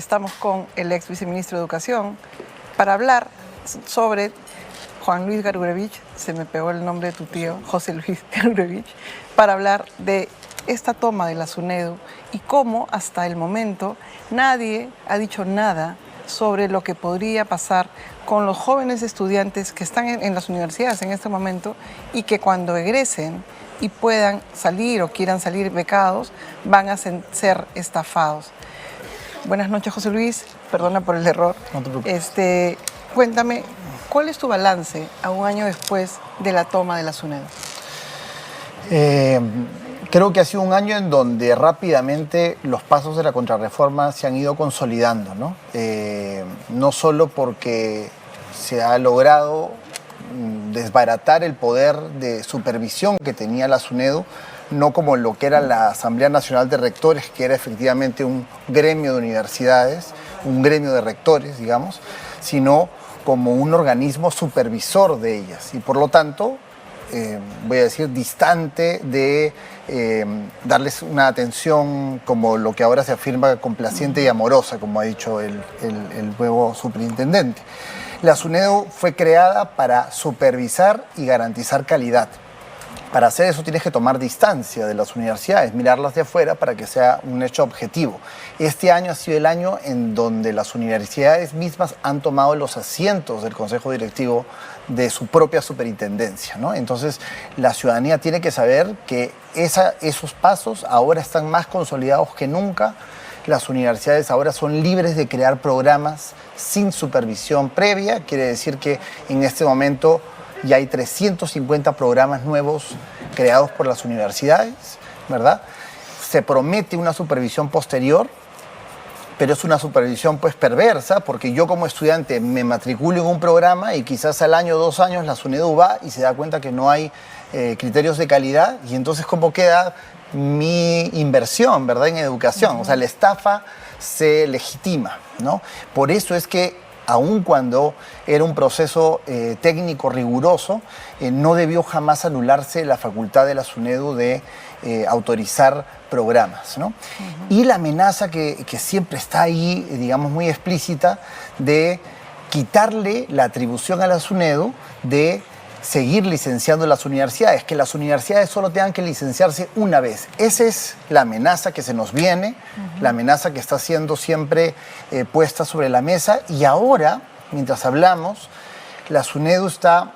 estamos con el ex viceministro de Educación para hablar sobre Juan Luis Garurevich, se me pegó el nombre de tu tío, José Luis Garurevich, para hablar de esta toma de la SUNEDU y cómo hasta el momento nadie ha dicho nada sobre lo que podría pasar con los jóvenes estudiantes que están en las universidades en este momento y que cuando egresen y puedan salir o quieran salir becados, van a ser estafados. Buenas noches, José Luis. Perdona por el error. No te preocupes. Cuéntame, ¿cuál es tu balance a un año después de la toma de la SUNEDU? Creo que ha sido un año en donde rápidamente los pasos de la contrarreforma se han ido consolidando, ¿no? No solo porque se ha logrado desbaratar el poder de supervisión que tenía la SUNEDU, no como lo que era la Asamblea Nacional de Rectores, que era efectivamente un gremio de universidades, un gremio de rectores, digamos, sino como un organismo supervisor de ellas y por lo tanto, voy a decir, distante de darles una atención como lo que ahora se afirma complaciente y amorosa, como ha dicho el nuevo superintendente. La SUNEDU fue creada para supervisar y garantizar calidad. Para hacer eso tienes que tomar distancia de las universidades, mirarlas de afuera para que sea un hecho objetivo. Este año ha sido el año en donde las universidades mismas han tomado los asientos del Consejo Directivo de su propia superintendencia, ¿no? Entonces, la ciudadanía tiene que saber que esos pasos ahora están más consolidados que nunca. Las universidades ahora son libres de crear programas sin supervisión previa. Quiere decir que en este momento ya hay 350 programas nuevos creados por las universidades, ¿verdad? Se promete una supervisión posterior, pero es una supervisión pues perversa, porque yo como estudiante me matriculo en un programa y quizás al año, 2 años, la SUNEDU va y se da cuenta que no hay criterios de calidad, y entonces ¿cómo queda mi inversión, ¿verdad?, en educación? O sea, la estafa se legitima, ¿no? Por eso es que aun cuando era un proceso técnico riguroso, no debió jamás anularse la facultad de la SUNEDU de autorizar programas, ¿no? Y la amenaza que siempre está ahí, digamos, muy explícita, de quitarle la atribución a la SUNEDU de seguir licenciando las universidades, que las universidades solo tengan que licenciarse una vez. Esa es la amenaza que se nos viene, la amenaza que está siendo siempre puesta sobre la mesa, y ahora, mientras hablamos, la SUNEDU está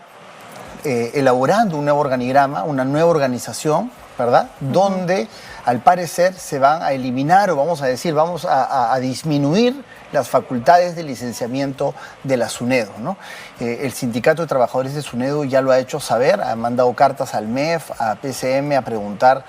elaborando un nuevo organigrama, una nueva organización, ¿verdad?, donde al parecer se van a eliminar, o vamos a decir, vamos a disminuir las facultades de licenciamiento de la SUNEDU, ¿no? El Sindicato de Trabajadores de SUNEDU ya lo ha hecho saber, ha mandado cartas al MEF, a PCM, a preguntar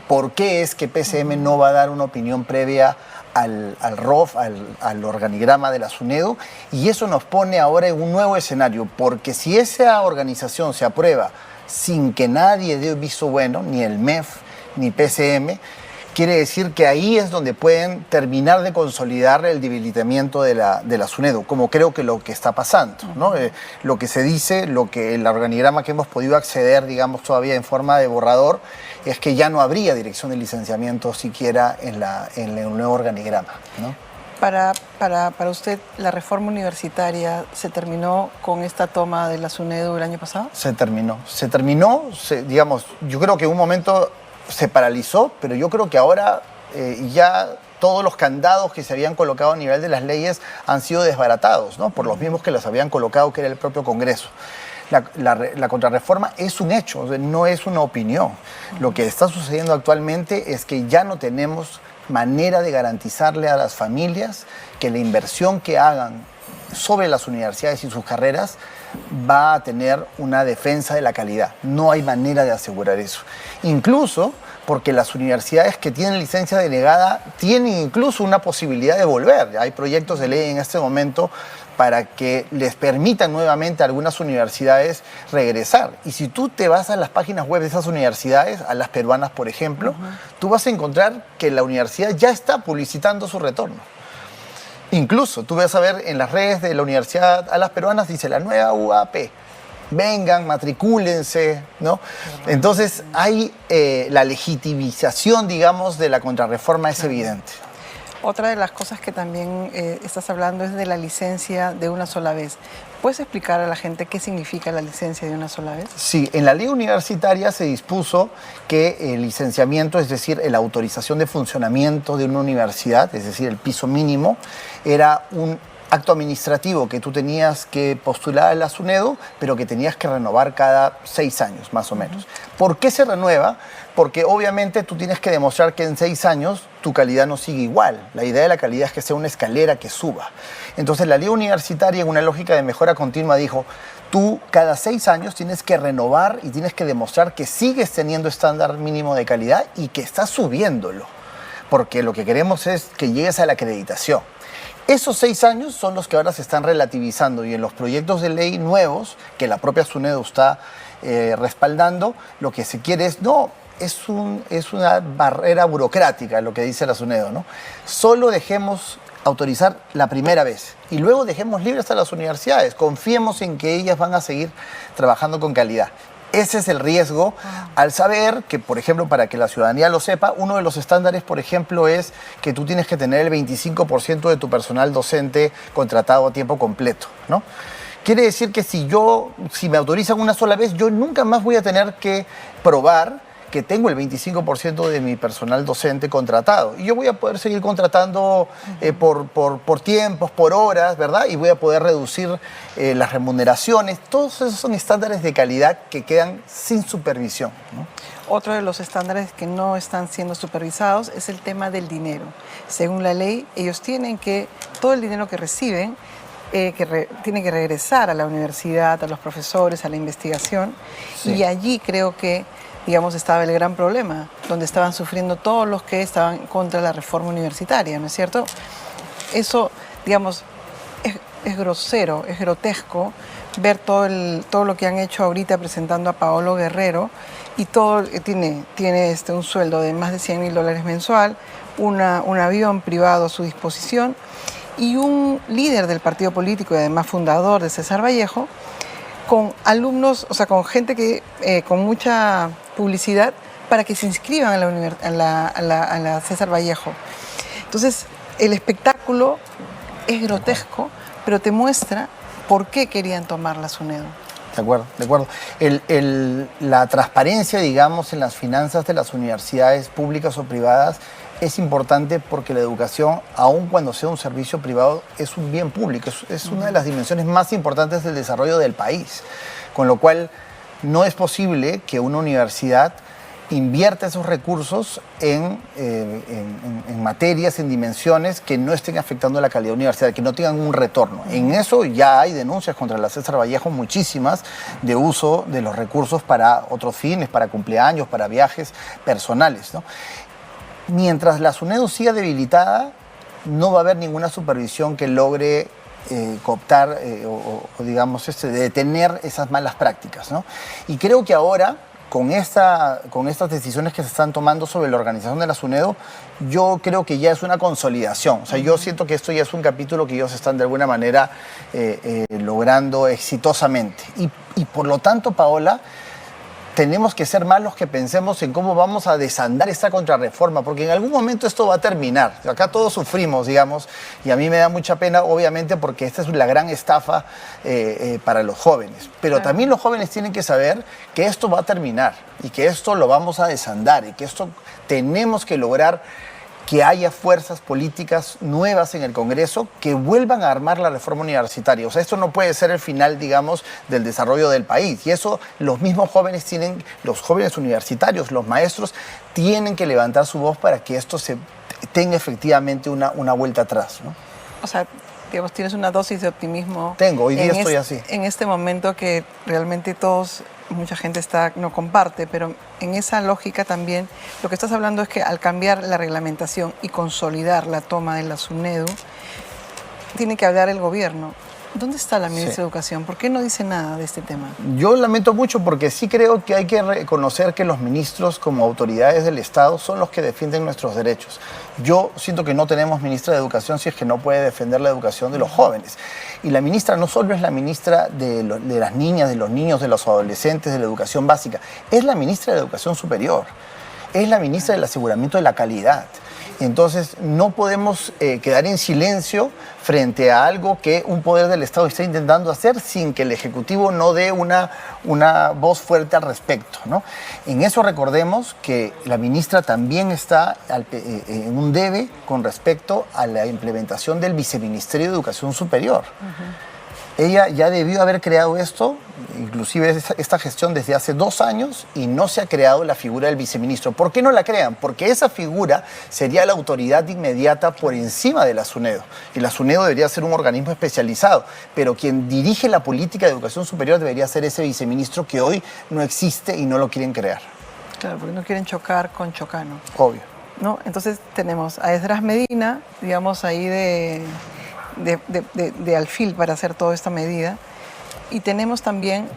por qué es que PCM no va a dar una opinión previa al ROF, al organigrama de la SUNEDU, y eso nos pone ahora en un nuevo escenario, porque si esa organización se aprueba sin que nadie dé visto bueno, ni el MEF ni PCM, quiere decir que ahí es donde pueden terminar de consolidar el debilitamiento de la SUNEDU, como creo que lo que está pasando, ¿no? Lo que se dice, lo que el organigrama que hemos podido acceder, digamos, todavía en forma de borrador, es que ya no habría dirección de licenciamiento siquiera en el nuevo organigrama, ¿no? Para usted, ¿la reforma universitaria se terminó con esta toma de la SUNEDU el año pasado? Se terminó, digamos, yo creo que en un momento se paralizó, pero yo creo que ahora ya todos los candados que se habían colocado a nivel de las leyes han sido desbaratados, ¿no?, por los mismos que las habían colocado, que era el propio Congreso. La contrarreforma es un hecho, no es una opinión. Lo que está sucediendo actualmente es que ya no tenemos manera de garantizarle a las familias que la inversión que hagan sobre las universidades y sus carreras va a tener una defensa de la calidad. No hay manera de asegurar eso. Incluso porque las universidades que tienen licencia denegada tienen incluso una posibilidad de volver. Hay proyectos de ley en este momento para que les permitan nuevamente a algunas universidades regresar. Y si tú te vas a las páginas web de esas universidades, a las peruanas, por ejemplo, tú vas a encontrar que la universidad ya está publicitando su retorno. Incluso tú vas a ver en las redes de la Universidad a las Peruanas, dice la nueva UAP. Vengan, matricúlense, ¿no? Entonces hay la legitimización, digamos, de la contrarreforma es evidente. Otra de las cosas que también estás hablando es de la licencia de una sola vez. ¿Puedes explicar a la gente qué significa la licencia de una sola vez? Sí, en la ley universitaria se dispuso que el licenciamiento, es decir, la autorización de funcionamiento de una universidad, es decir, el piso mínimo, era un acto administrativo que tú tenías que postular a la SUNEDU, pero que tenías que renovar cada 6 años, más o menos. ¿Por qué se renueva? Porque obviamente tú tienes que demostrar que en 6 años tu calidad no sigue igual. La idea de la calidad es que sea una escalera que suba. Entonces la ley universitaria, en una lógica de mejora continua, dijo: tú cada 6 años tienes que renovar y tienes que demostrar que sigues teniendo estándar mínimo de calidad y que estás subiéndolo. Porque lo que queremos es que llegues a la acreditación. Esos 6 años son los que ahora se están relativizando, y en los proyectos de ley nuevos que la propia SUNEDU está respaldando, lo que se quiere es, es una barrera burocrática lo que dice la SUNEDU, ¿no? Solo dejemos autorizar la primera vez y luego dejemos libres a las universidades, confiemos en que ellas van a seguir trabajando con calidad. Ese es el riesgo al saber que, por ejemplo, para que la ciudadanía lo sepa, uno de los estándares, por ejemplo, es que tú tienes que tener el 25% de tu personal docente contratado a tiempo completo, ¿no? Quiere decir que si me autorizan una sola vez, yo nunca más voy a tener que probar que tengo el 25% de mi personal docente contratado. Y yo voy a poder seguir contratando por tiempos, por horas, ¿verdad? Y voy a poder reducir las remuneraciones. Todos esos son estándares de calidad que quedan sin supervisión, ¿no? Otro de los estándares que no están siendo supervisados es el tema del dinero. Según la ley, ellos tienen que, todo el dinero que reciben, tiene que regresar a la universidad, a los profesores, a la investigación. Sí. Y allí creo que, digamos, estaba el gran problema, donde estaban sufriendo todos los que estaban contra la reforma universitaria, ¿no es cierto? Eso, digamos, es grosero, es grotesco ver todo lo que han hecho ahorita presentando a Paolo Guerrero, y todo tiene un sueldo de más de $100.000 mensual, un avión privado a su disposición, y un líder del partido político y además fundador de César Vallejo, con alumnos, o sea, con gente que con mucha publicidad para que se inscriban a la César Vallejo. Entonces, el espectáculo es grotesco, pero te muestra por qué querían tomar la SUNEDU. De acuerdo, de acuerdo. La transparencia, digamos, en las finanzas de las universidades públicas o privadas es importante, porque la educación, aun cuando sea un servicio privado, es un bien público, es una de las dimensiones más importantes del desarrollo del país. Con lo cual, no es posible que una universidad invierta esos recursos en materias, en dimensiones que no estén afectando la calidad universitaria, que no tengan un retorno. En eso ya hay denuncias contra la César Vallejo, muchísimas, de uso de los recursos para otros fines, para cumpleaños, para viajes personales, ¿no? Mientras la SUNEDU siga debilitada, no va a haber ninguna supervisión que logre cooptar o digamos, detener esas malas prácticas, ¿no? Y creo que ahora, con estas decisiones que se están tomando sobre la organización de la SUNEDU, yo creo que ya es una consolidación. O sea, yo siento que esto ya es un capítulo que ellos están de alguna manera logrando exitosamente. Y por lo tanto, Paola, tenemos que ser más los que pensemos en cómo vamos a desandar esta contrarreforma, porque en algún momento esto va a terminar. Acá todos sufrimos, digamos, y a mí me da mucha pena, obviamente, porque esta es la gran estafa para los jóvenes. Pero claro, también los jóvenes tienen que saber que esto va a terminar y que esto lo vamos a desandar y que esto tenemos que lograr que haya fuerzas políticas nuevas en el Congreso que vuelvan a armar la reforma universitaria. O sea, esto no puede ser el final, digamos, del desarrollo del país. Y eso los mismos jóvenes tienen, los jóvenes universitarios, los maestros, tienen que levantar su voz para que esto tenga efectivamente una vuelta atrás, ¿no? O sea, digamos, tienes una dosis de optimismo. Tengo, hoy día estoy así. En este momento que realmente mucha gente no comparte, pero en esa lógica también lo que estás hablando es que al cambiar la reglamentación y consolidar la toma de la SUNEDU, tiene que hablar el gobierno. ¿Dónde está la ministra de Educación? ¿Por qué no dice nada de este tema? Yo lamento mucho, porque sí creo que hay que reconocer que los ministros, como autoridades del Estado, son los que defienden nuestros derechos. Yo siento que no tenemos ministra de Educación si es que no puede defender la educación de los jóvenes. Y la ministra no solo es la ministra de las niñas, de los niños, de los adolescentes, de la educación básica, es la ministra de Educación Superior, es la ministra del aseguramiento de la calidad. Entonces no podemos quedar en silencio frente a algo que un poder del Estado está intentando hacer sin que el Ejecutivo no dé una voz fuerte al respecto, ¿no? En eso recordemos que la ministra también está en un debe con respecto a la implementación del Viceministerio de Educación Superior. Ella ya debió haber creado esto, inclusive esta gestión desde hace 2 años, y no se ha creado la figura del viceministro. ¿Por qué no la crean? Porque esa figura sería la autoridad inmediata por encima de la SUNEDO. Y la SUNEDO debería ser un organismo especializado, pero quien dirige la política de educación superior debería ser ese viceministro que hoy no existe y no lo quieren crear. Claro, porque no quieren chocar con Chocano. Obvio. ¿No? Entonces tenemos a Esdras Medina, digamos, ahí de alfil para hacer toda esta medida. Y tenemos también,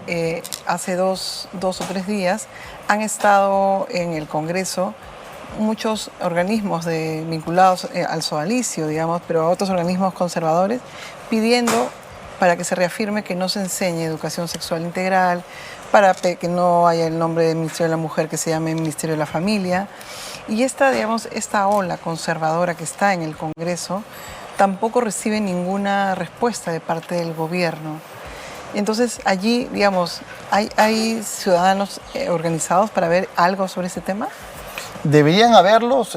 hace dos o tres días, han estado en el Congreso muchos organismos vinculados al sodalicio, digamos, pero otros organismos conservadores, pidiendo para que se reafirme que no se enseñe educación sexual integral, para que no haya el nombre del Ministerio de la Mujer, que se llame Ministerio de la Familia. Y digamos, esta ola conservadora que está en el Congreso tampoco recibe ninguna respuesta de parte del gobierno. Entonces, allí, digamos, ¿hay ciudadanos organizados para ver algo sobre ese tema? Deberían haberlos,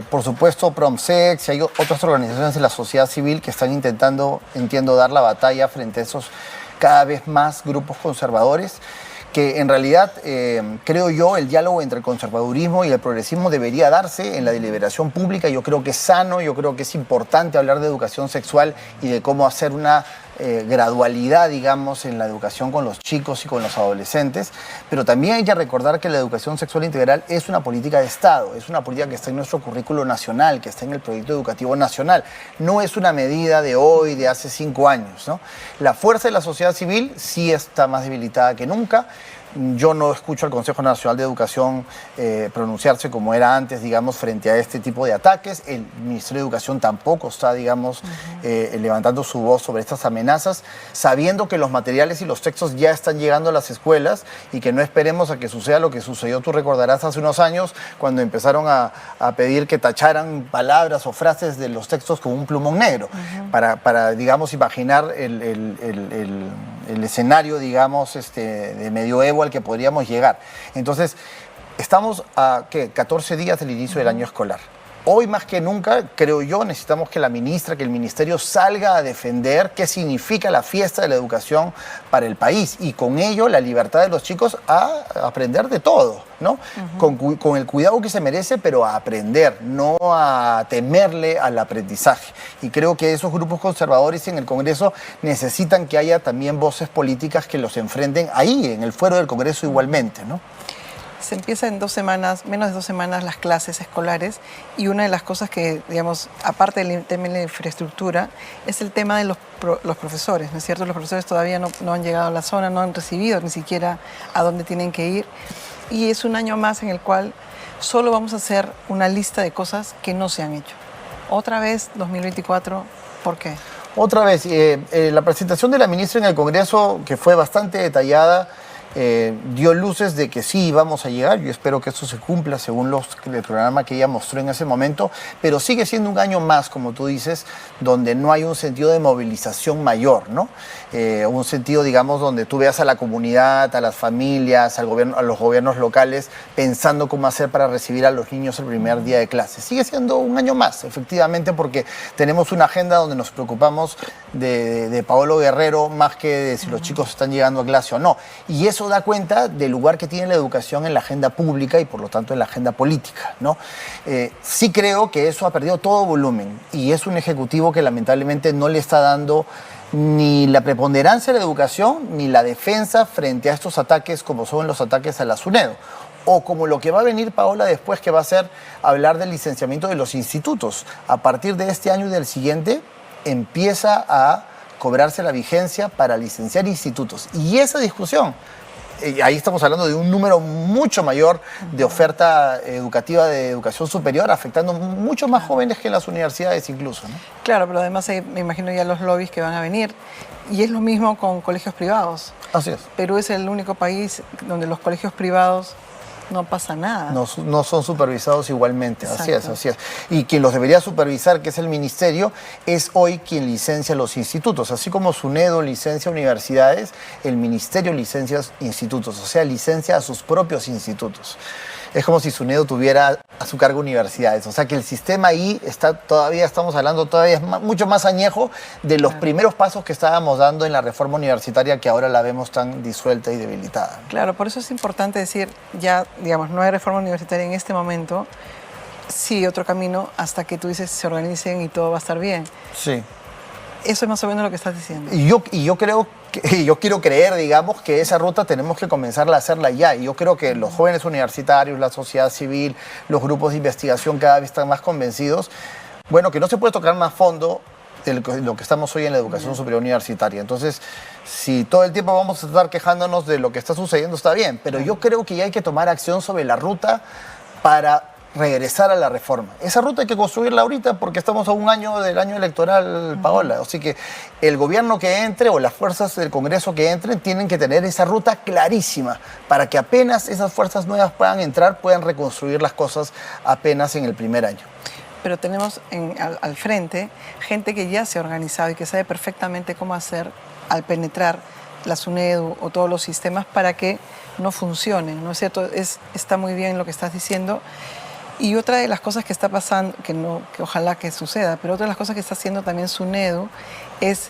por supuesto, Promsex y hay otras organizaciones de la sociedad civil que están intentando, entiendo, dar la batalla frente a esos cada vez más grupos conservadores, que en realidad, creo yo, el diálogo entre el conservadurismo y el progresismo debería darse en la deliberación pública. Yo creo que es sano, yo creo que es importante hablar de educación sexual y de cómo hacer una gradualidad, digamos, en la educación con los chicos y con los adolescentes, pero también hay que recordar que la educación sexual integral es una política de Estado, es una política que está en nuestro currículo nacional, que está en el proyecto educativo nacional, no es una medida de hoy, de hace 5 años, ¿no? La fuerza de la sociedad civil sí está más debilitada que nunca. Yo no escucho al Consejo Nacional de Educación pronunciarse como era antes, digamos, frente a este tipo de ataques. El Ministerio de Educación tampoco está, digamos, levantando su voz sobre estas amenazas, sabiendo que los materiales y los textos ya están llegando a las escuelas y que no esperemos a que suceda lo que sucedió, tú recordarás, hace unos años, cuando empezaron a pedir que tacharan palabras o frases de los textos con un plumón negro, para digamos, imaginar el escenario, digamos, de medioevo al que podríamos llegar. Entonces, estamos a 14 días del inicio del año escolar. Hoy más que nunca, creo yo, necesitamos que la ministra, que el ministerio salga a defender qué significa la fiesta de la educación para el país y con ello la libertad de los chicos a aprender de todo, ¿no? Con el cuidado que se merece, pero a aprender, no a temerle al aprendizaje. Y creo que esos grupos conservadores en el Congreso necesitan que haya también voces políticas que los enfrenten ahí, en el fuero del Congreso igualmente, ¿no? Se empieza en 2 semanas, menos de 2 semanas, las clases escolares, y una de las cosas que, digamos, aparte del tema de la infraestructura, es el tema de los profesores, ¿no es cierto? Los profesores todavía no han llegado a la zona, no han recibido ni siquiera a dónde tienen que ir, y es un año más en el cual solo vamos a hacer una lista de cosas que no se han hecho. Otra vez, 2024, ¿por qué? Otra vez, la presentación de la ministra en el Congreso, que fue bastante detallada, dio luces de que sí vamos a llegar. Yo espero que esto se cumpla según el programa que ella mostró en ese momento, pero sigue siendo un año más, como tú dices, donde no hay un sentido de movilización mayor, ¿no? Un sentido, digamos, donde tú veas a la comunidad, a las familias, a los gobiernos locales pensando cómo hacer para recibir a los niños el primer día de clase. Sigue siendo un año más, efectivamente, porque tenemos una agenda donde nos preocupamos de Paolo Guerrero más que de si los chicos están llegando a clase o no. Y eso da cuenta del lugar que tiene la educación en la agenda pública y por lo tanto en la agenda política, ¿no? Sí creo que eso ha perdido todo volumen y es un ejecutivo que lamentablemente no le está dando ni la preponderancia de la educación ni la defensa frente a estos ataques como son los ataques a la SUNEDO. O como lo que va a venir, Paola, después, que va a ser hablar del licenciamiento de los institutos. A partir de este año y del siguiente empieza a cobrarse la vigencia para licenciar institutos. Y esa discusión, ahí estamos hablando de un número mucho mayor de oferta educativa de educación superior, afectando mucho más jóvenes que en las universidades incluso, ¿no? Claro, pero además me imagino ya los lobbies que van a venir. Y es lo mismo con colegios privados. Así es. Perú es el único país donde los colegios privados no pasa nada. No son supervisados igualmente. Exacto. Así es. Y quien los debería supervisar, que es el ministerio, es hoy quien licencia los institutos. Así como SUNEDU licencia universidades, el ministerio licencia institutos, o sea, licencia a sus propios institutos. Es como si SUNEDU tuviera a su cargo universidades. O sea que el sistema ahí estamos hablando todavía es mucho más añejo de los primeros pasos que estábamos dando en la reforma universitaria, que ahora la vemos tan disuelta y debilitada. Claro, por eso es importante decir, ya, digamos, no hay reforma universitaria en este momento, sí otro camino hasta que tú dices se organicen y todo va a estar bien. Sí. Eso es más o menos lo que estás diciendo. Y yo quiero creer, digamos, que esa ruta tenemos que comenzar a hacerla ya. Y yo creo que los jóvenes universitarios, la sociedad civil, los grupos de investigación cada vez están más convencidos. Bueno, que no se puede tocar más fondo de lo que estamos hoy en la educación superior universitaria. Entonces, si todo el tiempo vamos a estar quejándonos de lo que está sucediendo, está bien. Pero yo creo que ya hay que tomar acción sobre la ruta para regresar a la reforma. Esa ruta hay que construirla ahorita porque estamos a un año del año electoral, Paola. Así que el gobierno que entre o las fuerzas del Congreso que entren tienen que tener esa ruta clarísima para que apenas esas fuerzas nuevas puedan entrar, puedan reconstruir las cosas apenas en el primer año. Pero tenemos al frente gente que ya se ha organizado y que sabe perfectamente cómo hacer al penetrar la SUNEDU o todos los sistemas para que no funcionen, ¿no es cierto? Está muy bien lo que estás diciendo. Y otra de las cosas que está pasando, que ojalá que suceda, pero otra de las cosas que está haciendo también SUNEDU es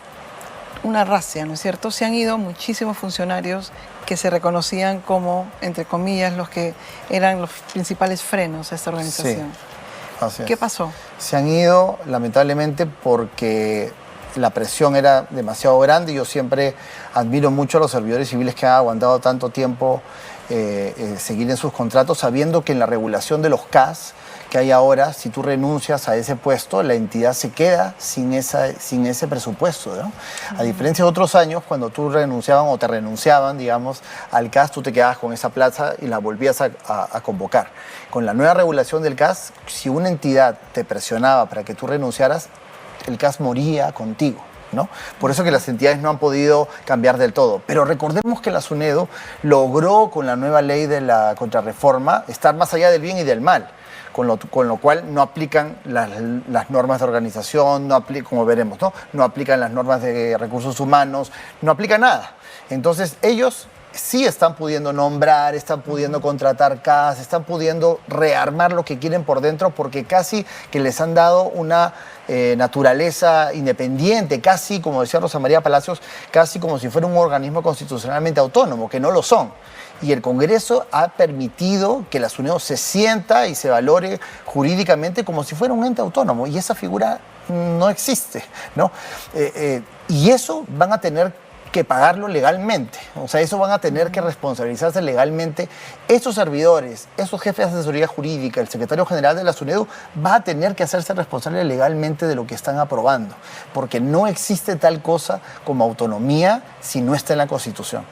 una racia, ¿no es cierto? Se han ido muchísimos funcionarios que se reconocían como, entre comillas, los que eran los principales frenos a esta organización. Sí, así es. ¿Qué pasó? Se han ido, lamentablemente, porque la presión era demasiado grande. Yo siempre admiro mucho a los servidores civiles que han aguantado tanto tiempo seguir en sus contratos, sabiendo que en la regulación de los CAS que hay ahora, si tú renuncias a ese puesto, la entidad se queda sin ese presupuesto, ¿no? A diferencia de otros años, cuando tú te renunciaban, digamos, al CAS, tú te quedabas con esa plaza y la volvías a convocar. Con la nueva regulación del CAS, si una entidad te presionaba para que tú renunciaras, el CAS moría contigo, ¿no? Por eso que las entidades no han podido cambiar del todo. Pero recordemos que la SUNEDU logró con la nueva ley de la contrarreforma estar más allá del bien y del mal, con lo cual no aplican las normas de organización, como veremos, ¿no? No aplican las normas de recursos humanos, no aplica nada. Entonces ellos sí están pudiendo nombrar, están pudiendo contratar CAS, están pudiendo rearmar lo que quieren por dentro, porque casi que les han dado una naturaleza independiente, casi, como decía Rosa María Palacios, casi como si fuera un organismo constitucionalmente autónomo, que no lo son. Y el Congreso ha permitido que la SUNEDU se sienta y se valore jurídicamente como si fuera un ente autónomo, y esa figura no existe, ¿no? Y eso van a tener que pagarlo legalmente. O sea, eso van a tener que responsabilizarse legalmente. Esos servidores, esos jefes de asesoría jurídica, el secretario general de la SUNEDU va a tener que hacerse responsable legalmente de lo que están aprobando, porque no existe tal cosa como autonomía si no está en la Constitución.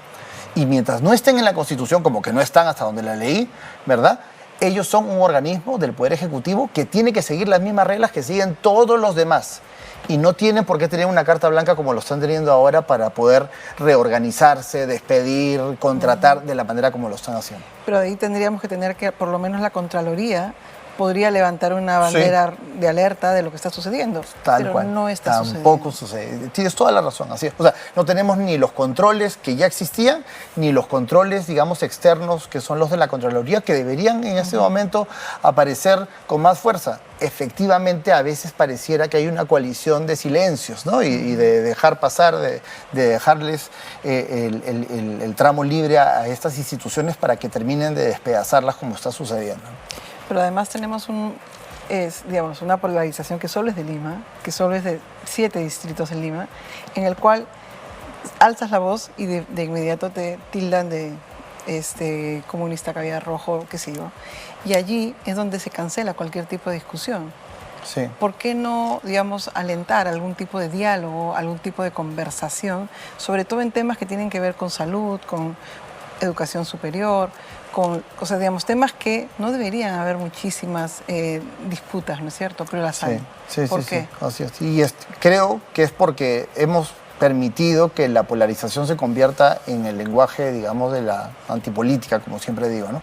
Y mientras no estén en la Constitución, como que no están hasta donde la leí, ¿verdad?, ellos son un organismo del Poder Ejecutivo que tiene que seguir las mismas reglas que siguen todos los demás. Y no tienen por qué tener una carta blanca como lo están teniendo ahora para poder reorganizarse, despedir, contratar de la manera como lo están haciendo. Pero ahí tendríamos que tener que, por lo menos la Contraloría podría levantar una bandera de alerta de lo que está sucediendo. Tal cual. No está Tampoco sucede. Tienes toda la razón. Así es. O sea, no tenemos ni los controles que ya existían, ni los controles, digamos, externos, que son los de la Contraloría, que deberían en este momento aparecer con más fuerza. Efectivamente, a veces pareciera que hay una coalición de silencios, ¿no? Y de dejar pasar, de dejarles el tramo libre a estas instituciones para que terminen de despedazarlas como está sucediendo. Pero además tenemos digamos, una polarización que solo es de Lima, que solo es de 7 distritos en Lima, en el cual alzas la voz y de inmediato te tildan de comunista, caviar rojo, qué sé yo. Y allí es donde se cancela cualquier tipo de discusión. Sí. ¿Por qué no, digamos, alentar algún tipo de diálogo, algún tipo de conversación, sobre todo en temas que tienen que ver con salud, con educación superior, o sea, digamos, temas que no deberían haber muchísimas disputas, ¿no es cierto? Pero las hay. Sí, ¿Por qué? Sí, así es. Y creo que es porque hemos permitido que la polarización se convierta en el lenguaje, digamos, de la antipolítica, como siempre digo, ¿no?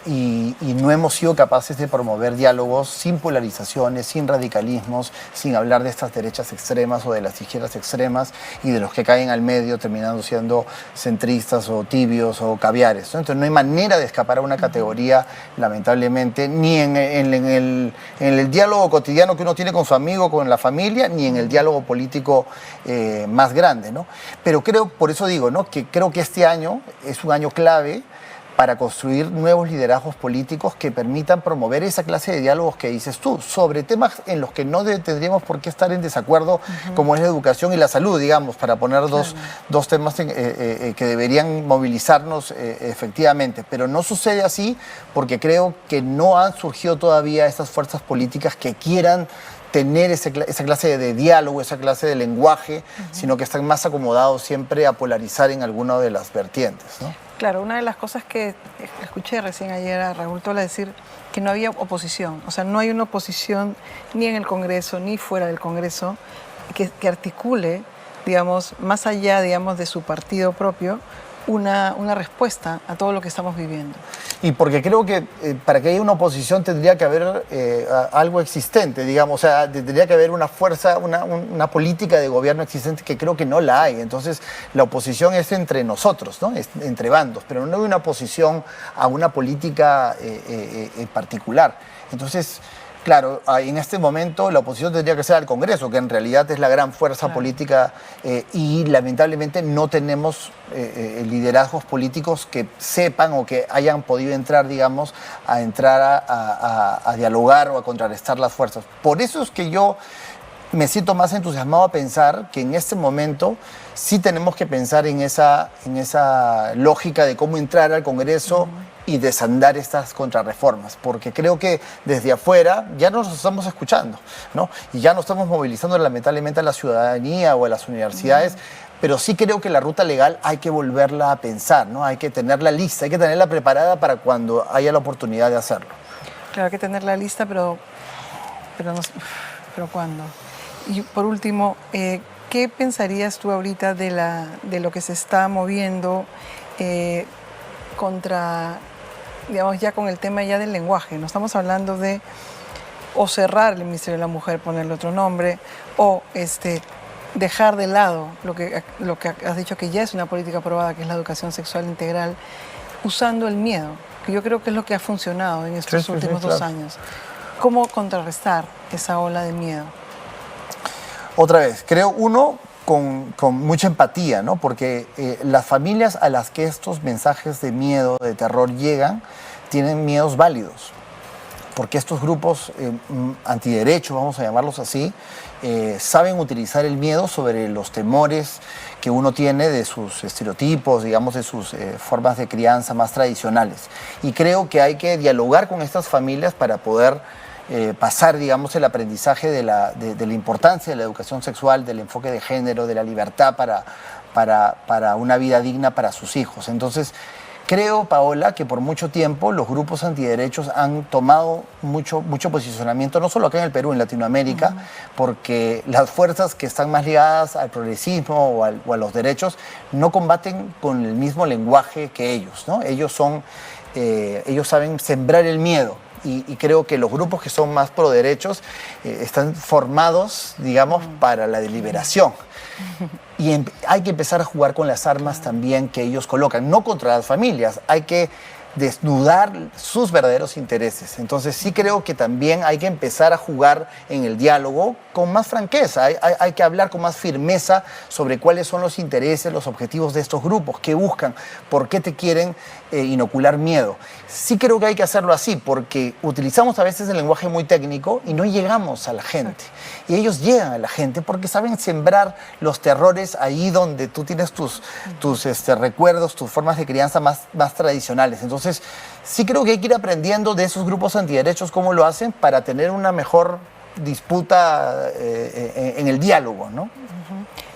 Y no hemos sido capaces de promover diálogos sin polarizaciones, sin radicalismos, sin hablar de estas derechas extremas o de las izquierdas extremas y de los que caen al medio terminando siendo centristas o tibios o caviares, ¿no? Entonces no hay manera de escapar a una categoría, lamentablemente, ni en el diálogo cotidiano que uno tiene con su amigo, con la familia, ni en el diálogo político más grande, ¿no? Pero creo, por eso digo, ¿no?, que creo que este año es un año clave para construir nuevos liderazgos políticos que permitan promover esa clase de diálogos que dices tú, sobre temas en los que no tendríamos por qué estar en desacuerdo, como es la educación y la salud, digamos, para poner dos temas que deberían movilizarnos efectivamente. Pero no sucede así porque creo que no han surgido todavía estas fuerzas políticas que quieran tener esa clase de diálogo, esa clase de lenguaje, sino que están más acomodados siempre a polarizar en alguna de las vertientes, ¿no? Claro, una de las cosas que escuché recién ayer a Raúl Tola decir que no había oposición, o sea, no hay una oposición ni en el Congreso ni fuera del Congreso que articule, digamos, más allá, digamos, de su partido propio, una respuesta a todo lo que estamos viviendo. Y porque creo que para que haya una oposición tendría que haber algo existente, digamos, o sea, tendría que haber una fuerza, una política de gobierno existente que creo que no la hay. Entonces, la oposición es entre nosotros, ¿no? Es entre bandos, pero no hay una oposición a una política en particular. Entonces, claro, en este momento la oposición tendría que ser al Congreso, que en realidad es la gran fuerza política, y lamentablemente no tenemos liderazgos políticos que sepan o que hayan podido entrar, digamos, a dialogar o a contrarrestar las fuerzas. Por eso es que yo me siento más entusiasmado a pensar que en este momento sí tenemos que pensar en esa lógica de cómo entrar al Congreso y desandar estas contrarreformas, porque creo que desde afuera ya nos estamos escuchando, ¿no? Y ya no estamos movilizando lamentablemente a la ciudadanía o a las universidades, pero sí creo que la ruta legal hay que volverla a pensar, ¿no? Hay que tenerla lista, hay que tenerla preparada para cuando haya la oportunidad de hacerlo. Claro, hay que tenerla lista, pero ¿cuándo? Y por último, ¿qué pensarías tú ahorita de lo que se está moviendo contra, digamos, ya con el tema ya del lenguaje? No estamos hablando de o cerrar el Ministerio de la Mujer, ponerle otro nombre, o dejar de lado lo que has dicho que ya es una política aprobada, que es la educación sexual integral, usando el miedo, que yo creo que es lo que ha funcionado en estos últimos 2 años. ¿Cómo contrarrestar esa ola de miedo? Otra vez, creo, uno, con mucha empatía, ¿no? Porque las familias a las que estos mensajes de miedo, de terror llegan, tienen miedos válidos. Porque estos grupos antiderechos, vamos a llamarlos así, saben utilizar el miedo sobre los temores que uno tiene de sus estereotipos, digamos, de sus formas de crianza más tradicionales. Y creo que hay que dialogar con estas familias para poder pasar, digamos, el aprendizaje de la importancia de la educación sexual, del enfoque de género, de la libertad para una vida digna para sus hijos. Entonces, creo, Paola, que por mucho tiempo los grupos antiderechos han tomado mucho posicionamiento, no solo acá en el Perú, en Latinoamérica, porque las fuerzas que están más ligadas al progresismo o a los derechos no combaten con el mismo lenguaje que ellos, ¿no? Ellos saben sembrar el miedo. Y creo que los grupos que son más pro derechos están formados, digamos, para la deliberación. Y hay que empezar a jugar con las armas también que ellos colocan, no contra las familias, hay que desnudar sus verdaderos intereses. Entonces sí creo que también hay que empezar a jugar en el diálogo con más franqueza, hay que hablar con más firmeza sobre cuáles son los intereses, los objetivos de estos grupos, qué buscan, por qué te quieren inocular miedo. Sí creo que hay que hacerlo así, porque utilizamos a veces el lenguaje muy técnico y no llegamos a la gente. Y ellos llegan a la gente porque saben sembrar los terrores ahí donde tú tienes tus recuerdos, tus formas de crianza más tradicionales. Entonces, sí creo que hay que ir aprendiendo de esos grupos antiderechos cómo lo hacen para tener una mejor disputa en el diálogo, ¿no?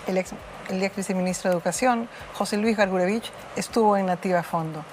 El ex viceministro de Educación, José Luis Gargurevich, estuvo en Nativa Fondo.